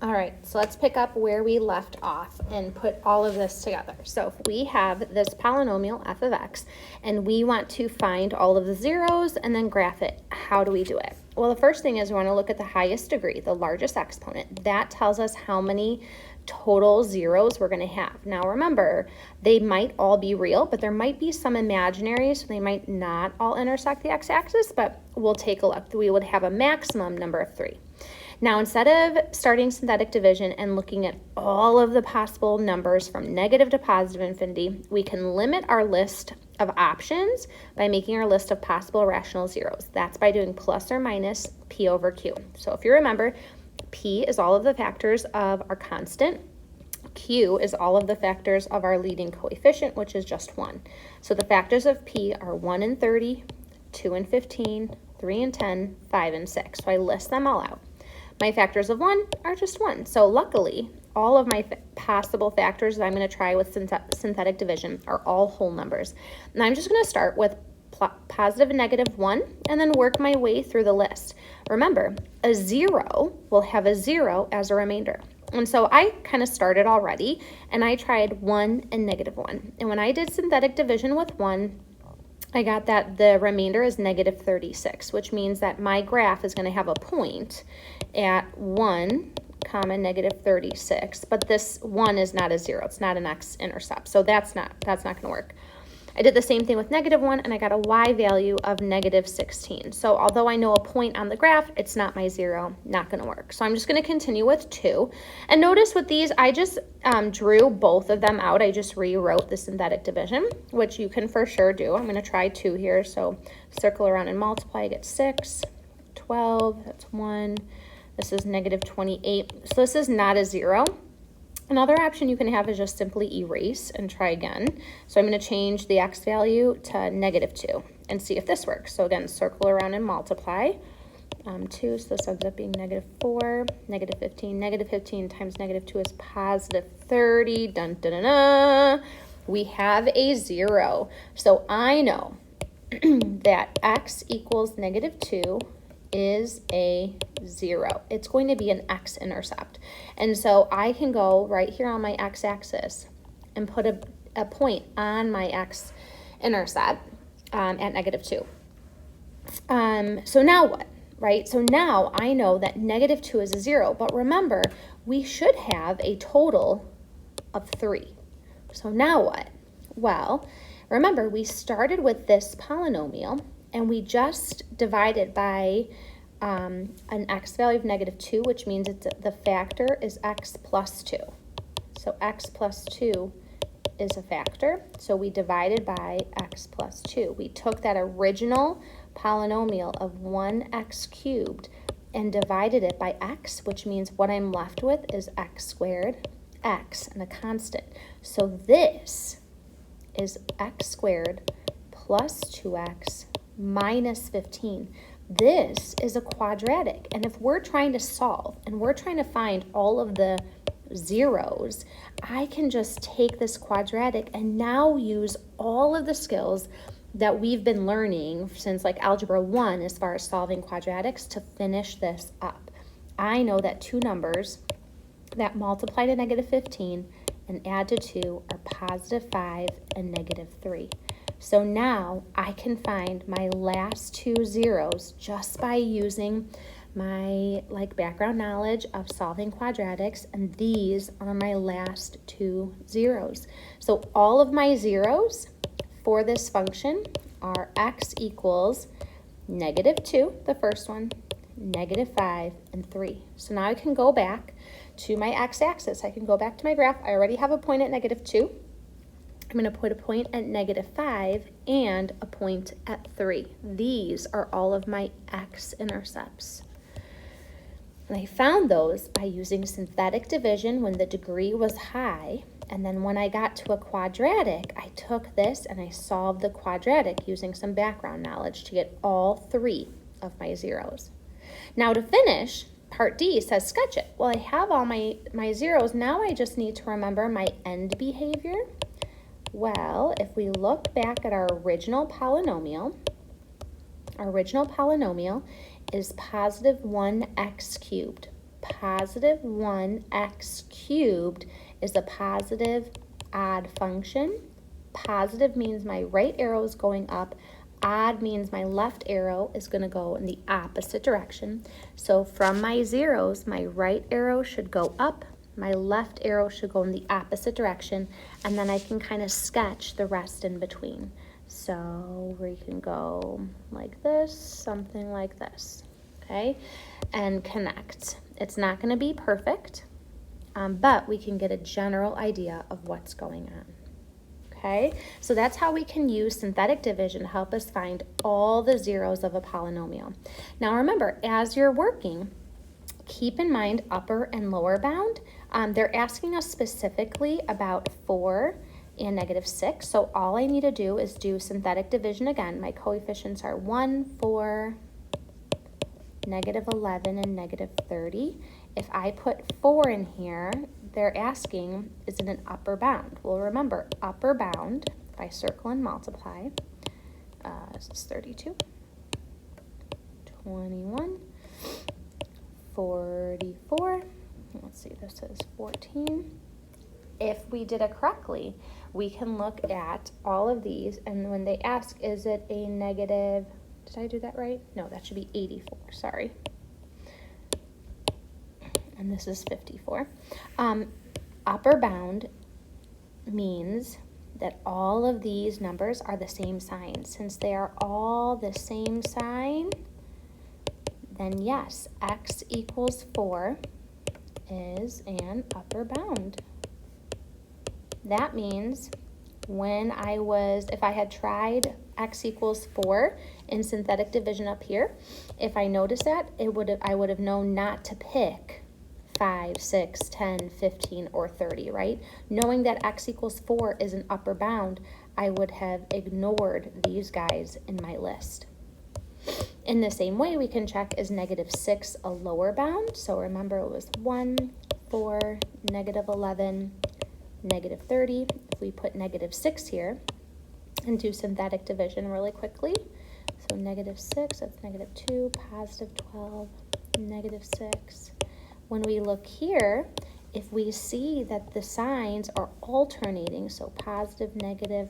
All right, so let's pick up where we left off and put all of this together. So if we have this polynomial f of x and we want to find all of the zeros and then graph it, how do we do it? Well, the first thing is we want to look at the highest degree, the largest exponent. That tells us how many total zeros we're going to have. Now remember, they might all be real, but there might be some imaginary, so they might not all intersect the x-axis, but we'll take a look. We would have a maximum number of 3. Now, instead of starting synthetic division and looking at all of the possible numbers from negative to positive infinity, we can limit our list of options by making our list of possible rational zeros. That's by doing plus or minus p over q. So if you remember, p is all of the factors of our constant. Q is all of the factors of our leading coefficient, which is just 1. So the factors of p are 1 and 30, 2 and 15, 3 and 10, 5 and 6. So I list them all out. My factors of 1 are just 1. So luckily, all of my possible factors that I'm going to try with synthetic division are all whole numbers. And I'm just going to start with positive and negative 1 and then work my way through the list. Remember, a 0 will have a 0 as a remainder. And so I kind of started already and I tried 1 and negative 1. And when I did synthetic division with 1, I got that the remainder is negative 36, which means that my graph is going to have a point at 1, comma, negative 36. But this 1 is not a 0. It's not an x-intercept. So that's not going to work. I did the same thing with negative 1, and I got a y value of negative 16. So although I know a point on the graph, it's not my 0, not going to work. So I'm just going to continue with 2. And notice with these, I just drew both of them out. I just rewrote the synthetic division, which you can for sure do. I'm going to try 2 here. So circle around and multiply. I get 6, 12, that's 1. This is negative 28. So this is not a 0. Another option you can have is just simply erase and try again. So I'm going to change the x value to negative 2 and see if this works. So again, circle around and multiply. 2, so this ends up being negative 4, negative 15. Negative 15 times negative 2 is positive 30. Dun, dun, dun, dun. We have a 0. So I know that x equals negative 2 is a 0. It's going to be an x-intercept. And so I can go right here on my x-axis and put a point on my x-intercept at negative 2. So now what, right? So now I know that negative 2 is a 0, but remember, we should have a total of 3. So now what? Well, remember, we started with this polynomial, and we just divided by an x value of negative 2, which means the factor is x plus 2. So x plus 2 is a factor. So we divided by x plus 2. We took that original polynomial of 1x cubed and divided it by x, which means what I'm left with is x squared, x, and a constant. So this is x squared plus 2x minus 15. This is a quadratic, and if we're trying to solve and we're trying to find all of the zeros, I can just take this quadratic and now use all of the skills that we've been learning since like algebra 1 as far as solving quadratics to finish this up. I know that two numbers that multiply to negative 15 and add to 2 are positive 5 and negative 3. So now I can find my last two zeros just by using my background knowledge of solving quadratics, and these are my last two zeros. So all of my zeros for this function are x equals negative 2, the first one, negative 5, and 3. So now I can go back to my x-axis. I can go back to my graph. I already have a point at negative 2. I'm going to put a point at negative 5 and a point at 3. These are all of my x-intercepts. And I found those by using synthetic division when the degree was high. And then when I got to a quadratic, I took this and I solved the quadratic using some background knowledge to get all 3 of my zeros. Now to finish, part D says sketch it. Well, I have all my zeros. Now I just need to remember my end behavior. Well, if we look back at our original polynomial is positive 1x cubed positive 1x cubed is a positive odd function. Positive means my right arrow is going up. Odd means my left arrow is going to go in the opposite direction. So from my zeros, my right arrow should go up. My left arrow should go in the opposite direction. And then I can kind of sketch the rest in between. So we can go like this, something like this, okay? And connect. It's not going to be perfect, but we can get a general idea of what's going on. Okay, so that's how we can use synthetic division to help us find all the zeros of a polynomial. Now remember, as you're working, keep in mind upper and lower bound. They're asking us specifically about 4 and -6, so all I need to do is do synthetic division again. My coefficients are 1, 4, -11, and -30. If I put 4 in here, they're asking, is it an upper bound? Well, remember, upper bound, if I circle and multiply, this is 32, 21, 44, let's see, this is 14. If we did it correctly, we can look at all of these, and when they ask, is it a negative, did I do that right? No, that should be 84, sorry. And this is 54. Upper bound means that all of these numbers are the same sign. Since they are all the same sign, then yes, x equals 4 is an upper bound. That means if I had tried x equals 4 in synthetic division up here, if I noticed that, I would have known not to pick 5, 6, 10, 15, or 30, right? Knowing that x equals 4 is an upper bound, I would have ignored these guys in my list. In the same way, we can check, is -6 a lower bound? So remember, it was 1, 4, -11, -30. If we put -6 here and do synthetic division really quickly, so -6, that's -2, +12, -6. When we look here, if we see that the signs are alternating, so positive, negative,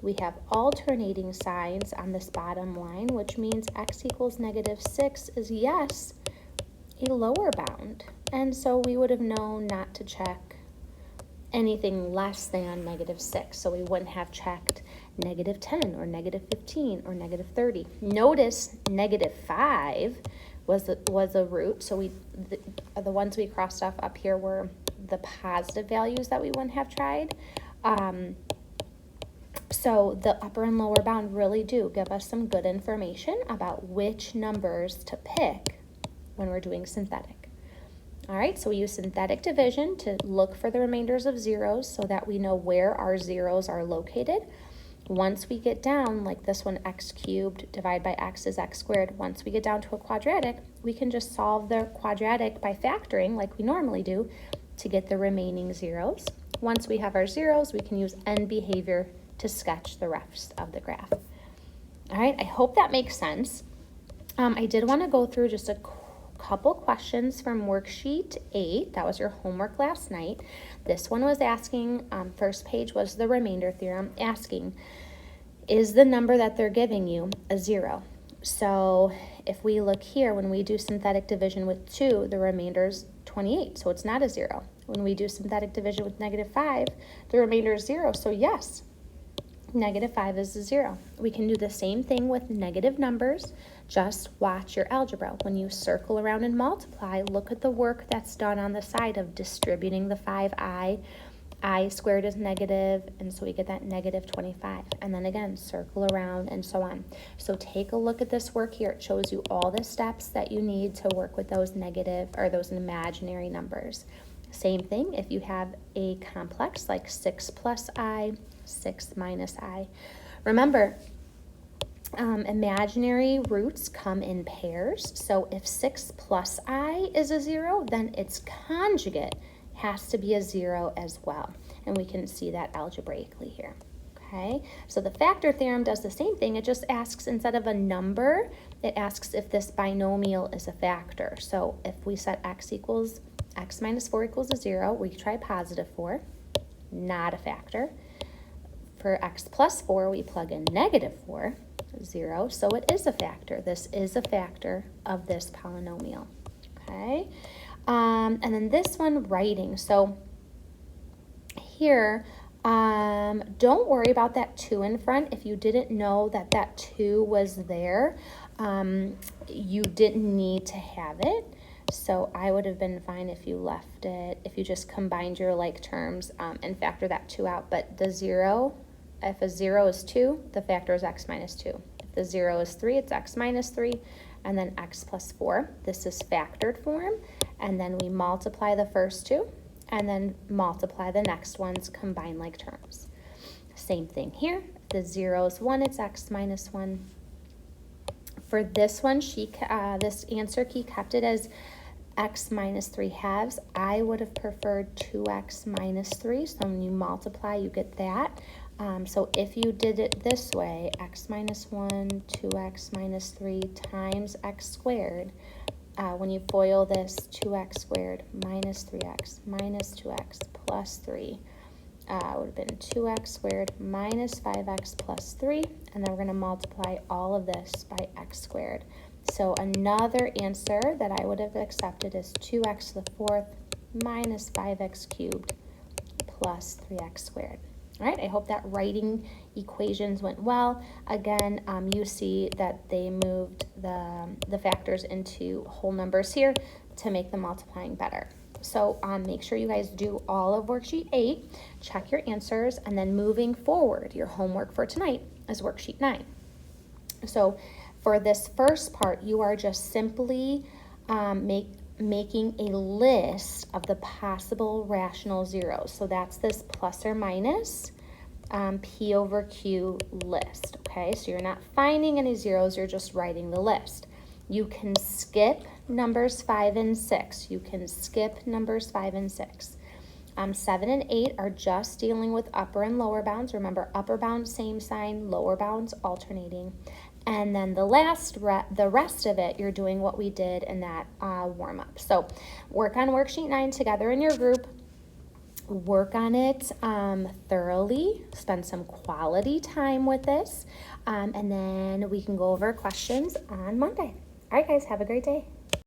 we have alternating signs on this bottom line, which means x equals -6 is, yes, a lower bound. And so we would have known not to check anything less than -6. So we wouldn't have checked -10 or -15 or -30. Notice -5 was a root. So the ones we crossed off up here were the positive values that we wouldn't have tried. So the upper and lower bound really do give us some good information about which numbers to pick when we're doing synthetic. All right, so we use synthetic division to look for the remainders of zeros so that we know where our zeros are located. Once we get down, like this one, x cubed divided by x is x squared. Once we get down to a quadratic, we can just solve the quadratic by factoring like we normally do to get the remaining zeros. Once we have our zeros, we can use end behavior to sketch the rest of the graph. All right, I hope that makes sense. I did want to go through just a couple questions from worksheet 8. That was your homework last night. This one was asking, first page was the remainder theorem, asking, is the number that they're giving you a 0? So if we look here, when we do synthetic division with 2, the remainder is 28, so it's not a 0. When we do synthetic division with -5, the remainder is 0, so yes, -5 is a 0. We can do the same thing with negative numbers. Just watch your algebra. When you circle around and multiply, look at the work that's done on the side of distributing the 5i. I squared is negative, and so we get that -25. And then again, circle around and so on. So take a look at this work here. It shows you all the steps that you need to work with those negative or those imaginary numbers. Same thing if you have a complex like 6 plus I, 6 minus I. Remember, imaginary roots come in pairs. So if 6 plus I is a 0, then its conjugate has to be a 0 as well. And we can see that algebraically here. Okay, so the factor theorem does the same thing. It just asks, instead of a number, it asks if this binomial is a factor. So if we set x minus 4 equals a 0, we try positive 4, not a factor. For x plus 4, we plug in negative 4, 0, so it is a factor. This is a factor of this polynomial, okay? And then this one, writing. So here, don't worry about that 2 in front. If you didn't know that that 2 was there, you didn't need to have it. So I would have been fine if you left it, if you just combined your like terms and factor that 2 out. But the 0, if a 0 is 2, the factor is x minus 2. If the 0 is 3, it's x minus 3, and then x plus 4. This is factored form, and then we multiply the first 2, and then multiply the next ones, combine like terms. Same thing here. If the 0 is 1, it's x minus 1. For this one, this answer key kept it as x minus 3 halves. I would have preferred 2x minus 3, so when you multiply, you get that. So if you did it this way, x minus 1, 2x minus 3 times x squared, when you FOIL this, 2x squared minus 3x minus 2x plus 3 would have been 2x squared minus 5x plus 3, and then we're going to multiply all of this by x squared. So another answer that I would have accepted is 2x to the 4th minus 5x cubed plus 3x squared. All right, I hope that writing equations went well. Again, you see that they moved the factors into whole numbers here to make the multiplying better. So make sure you guys do all of worksheet 8, check your answers, and then moving forward, your homework for tonight is worksheet 9. So for this first part, you are just simply making a list of the possible rational zeros. So that's this plus or minus P over Q list, okay? So you're not finding any zeros, you're just writing the list. You can skip numbers 5 and 6. You can skip numbers 5 and 6. 7 and 8 are just dealing with upper and lower bounds. Remember, upper bound, same sign, lower bounds, alternating. And then the rest of it, you're doing what we did in that warm-up. So work on worksheet 9 together in your group. Work on it thoroughly. Spend some quality time with this. And then we can go over questions on Monday. All right, guys, have a great day.